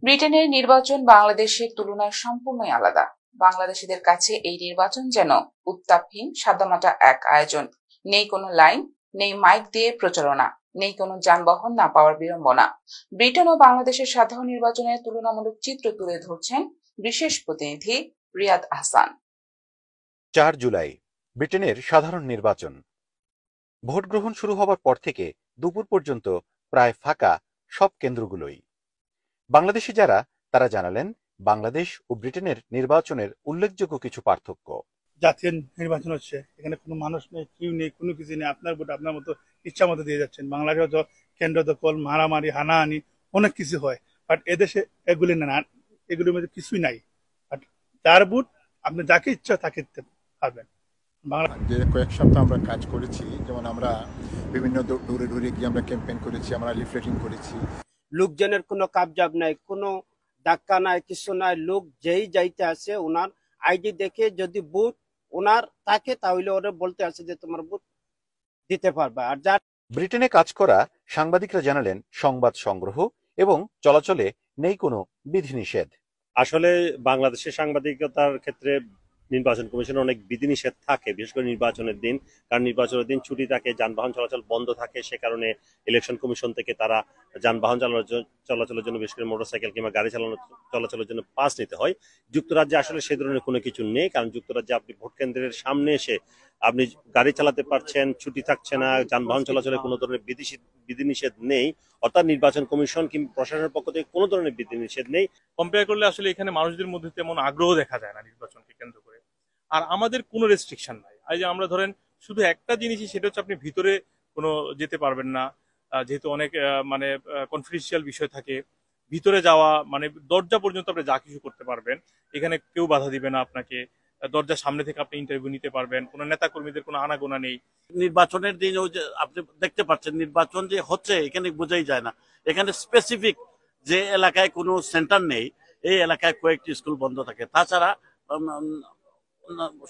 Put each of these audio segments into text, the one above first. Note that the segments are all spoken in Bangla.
ব্রিটেনের নির্বাচন বাংলাদেশের তুলনায় সম্পূর্ণই আলাদা। বাংলাদেশিদের কাছে এই নির্বাচন যেন উত্তাপহীন সাদামাটা এক আয়োজন। নেই কোনো লাইন, নেই মাইক দিয়ে প্রচারণা, নেই কোনো যানবাহন না পাওয়ার বিড়ম্বনা। ব্রিটেন ও বাংলাদেশের সাধারণ নির্বাচনের তুলনামূলক চিত্র তুলে ধরছেন বিশেষ প্রতিনিধি রিয়াদ আহসান। 4 জুলাই ব্রিটেনের সাধারণ নির্বাচন। ভোট গ্রহণ শুরু হবার পর থেকে দুপুর পর্যন্ত প্রায় ফাঁকা সব কেন্দ্রগুলোই। বাংলাদেশি যারা তারা জানালেন বাংলাদেশ ও ব্রিটেনের নির্বাচনের উল্লেখযোগ্য কিছু পার্থক্য। জাতীয় নির্বাচন হচ্ছে, এখানে কোনো মানুষ নেই, কেউ নেই, কোনো কিছু নেই, আপনার ভোট আপনার মতো ইচ্ছা মতো দিয়ে যাচ্ছেন। বাংলাদেশে তো কেন্দ্র দখল, মারামারি, হানাহানি অনেক কিছু হয়, বাট এদেশে এগুলি না, এগুলির মধ্যে কিছুই নাই। বাট যার ভোট আপনি যাকে ইচ্ছা তাকে দিতে পারবেন। যে কয়েক সপ্তাহ আমরা কাজ করেছি, যেমন আমরা বিভিন্ন দূরে দূরে গিয়ে আমরা ক্যাম্পেইন করেছি, আমরা লিফলেটিং করেছি। লোকজনের কোনো কাবজাব নাই, কোনো ধাক্কা নাই, কিছু নাই। লোক যেই যাইতে আসে ওনার আইডি দেখে যদি বুথ ওনার থাকে তাহলে ওরা বলতে আসে যে তোমার বুথ দিতে পারবে। আর যার ব্রিটেনে কাজ করা সাংবাদিকরা জানালেন সংবাদ সংগ্রহ এবং চলাচলে নেই কোনো বিধিনিষেধ। আসলে বাংলাদেশের সাংবাদিকতার ক্ষেত্রে নির্বাচন কমিশনের অনেক বিধিনিষেধ থাকে, বিশেষ করে নির্বাচনের দিন, কারণ নির্বাচনের দিন ছুটি থাকে, যানবাহন চলাচল বন্ধ থাকে। সে কারণে ইলেকশন কমিশন থেকে তারা যানবাহন চলাচলের জন্য, বিশেষ করে মোটরসাইকেল কিংবা গাড়ি চলাচলের জন্য পাস নিতে হয়। যুক্তরাজ্যে আসলে সে ধরনের কোনো কিছু নেই, কারণ যুক্তরাজ্যে আপনি ভোট কেন্দ্রের সামনে এসে আপনি গাড়ি চালাতে পারছেন, ছুটি থাকছে না, যানবাহন চলাচলে কোনো ধরনের বিধিনিষেধ নেই। অর্থাৎ নির্বাচন কমিশন কিংবা প্রশাসনের পক্ষ থেকে কোনো ধরনের বিধিনিষেধ নেই। কম্পেয়ার করলে আসলে এখানে মানুষদের মধ্যে তেমন আগ্রহ দেখা যায় না নির্বাচনকে কেন্দ্র করে। আর আমাদের কোনো রেস্ট্রিকশন নাই। এই যে আমরা ধরেন শুধু একটা জিনিসই, সেটা হচ্ছে আপনি ভিতরে কোনো যেতে পারবেন না, যেহেতু অনেক মানে কনফিডেন্সিয়াল বিষয় থাকে। ভিতরে যাওয়া মানে দরজা পর্যন্ত আপনি যা কিছু করতে পারবেন, এখানে কেউ বাধা দিবে না আপনাকে। দরজার সামনে থেকে আপনি ইন্টারভিউ নিতে পারবেন, কোনো নেতা কর্মীদের কোনো আনাগোনা নেই। নির্বাচনের দিন ওই যে আপনি দেখতে পাচ্ছেন নির্বাচন যে হচ্ছে এখানে বোঝাই যায় না। এখানে স্পেসিফিক যে এলাকায় কোনো সেন্টার নেই, এই এলাকায় কয়েকটি স্কুল বন্ধ থাকে। তাছাড়া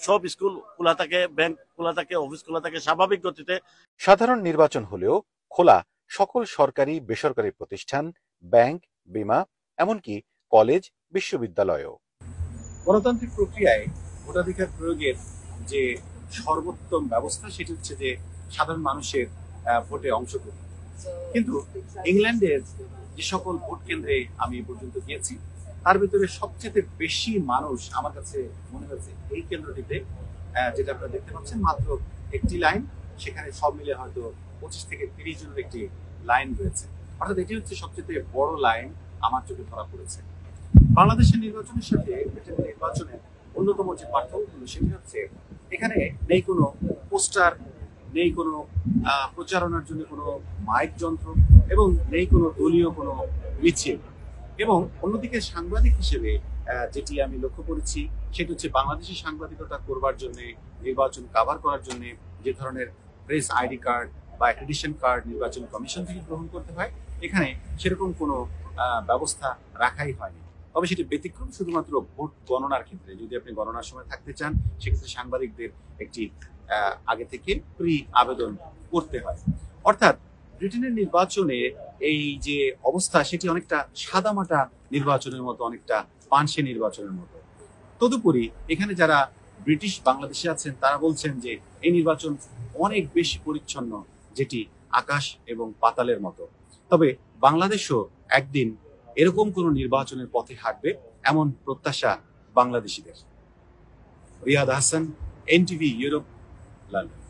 সব স্কুল খোলা থাকে, ব্যাংক খোলা থাকে, অফিস খোলা থাকে স্বাভাবিক গতিতে। সাধারণ নির্বাচন হলেও খোলা সকল সরকারি বেসরকারি প্রতিষ্ঠান, ব্যাংক, বীমা, এমনকি কলেজ, বিশ্ববিদ্যালয়ও। গণতান্ত্রিক প্রক্রিয়ায় ভোটাধিকার প্রয়োগের যে সর্বোত্তম ব্যবস্থা সেটি হচ্ছে যে সাধারণ মানুষের ভোটে অংশগ্রহণ। কিন্তু ইংল্যান্ডের যে সকল ভোট কেন্দ্রে আমি পর্যন্ত গিয়েছি, তার ভিতরে সবচেয়ে বেশি মানুষ আমার কাছে মনে হয়েছে এই কেন্দ্রটিতে, যেটা আপনারা দেখতে পাচ্ছেন, মাত্র একটি লাইন, সেখানে সব মিলে হয়তো 25 থেকে 30 জনের একটি লাইন রয়েছে। অর্থাৎ এটি হচ্ছে সবচেয়ে বড় লাইন আমার চোখে ধরা পড়েছে। বাংলাদেশের নির্বাচনের সাথে ব্রিটেনের নির্বাচনের অন্যতম যে পার্থক্য হলো সেটি হচ্ছে এখানে নেই কোনো পোস্টার, নেই কোনো প্রচারণার জন্য কোনো মাইক যন্ত্র, এবং নেই কোনো দলীয় কোনো মিছিল। এবং অন্যদিকে সাংবাদিক হিসেবে যেটি আমি লক্ষ্য করেছি সেটি হচ্ছে বাংলাদেশি সাংবাদিকতা করবার জন্য, নির্বাচন কাভার করার জন্য যে ধরনের প্রেস আইডি কার্ড বা অ্যাক্রিডিটেশন কার্ড নির্বাচন কমিশন থেকে গ্রহণ করতে হয়, এখানে সেরকম কোনো ব্যবস্থা রাখাই হয়নি। তবে সেটি ব্যতিক্রম শুধুমাত্র ভোট গণনার ক্ষেত্রে। যদি আপনি গণনার সময় থাকতে চান, সেক্ষেত্রে সাংবাদিকদের একটি আগে থেকে প্রি আবেদন করতে হয়। অর্থাৎ ব্রিটেনের নির্বাচনে এই যে অবস্থা সেটি অনেকটা সাদামাটা নির্বাচনের মতো, অনেকটা পানসে নির্বাচনের মতো। তদুপরি এখানে যারা ব্রিটিশ বাংলাদেশে আছেন তারা বলছেন যে এই নির্বাচন অনেক বেশি পরিচ্ছন্ন, যেটি আকাশ এবং পাতালের মতো। তবে বাংলাদেশও একদিন এরকম কোন নির্বাচনের পথে হাঁটবে, এমন প্রত্যাশা বাংলাদেশিদের। Riyad Ahsan, NTV Europe, London.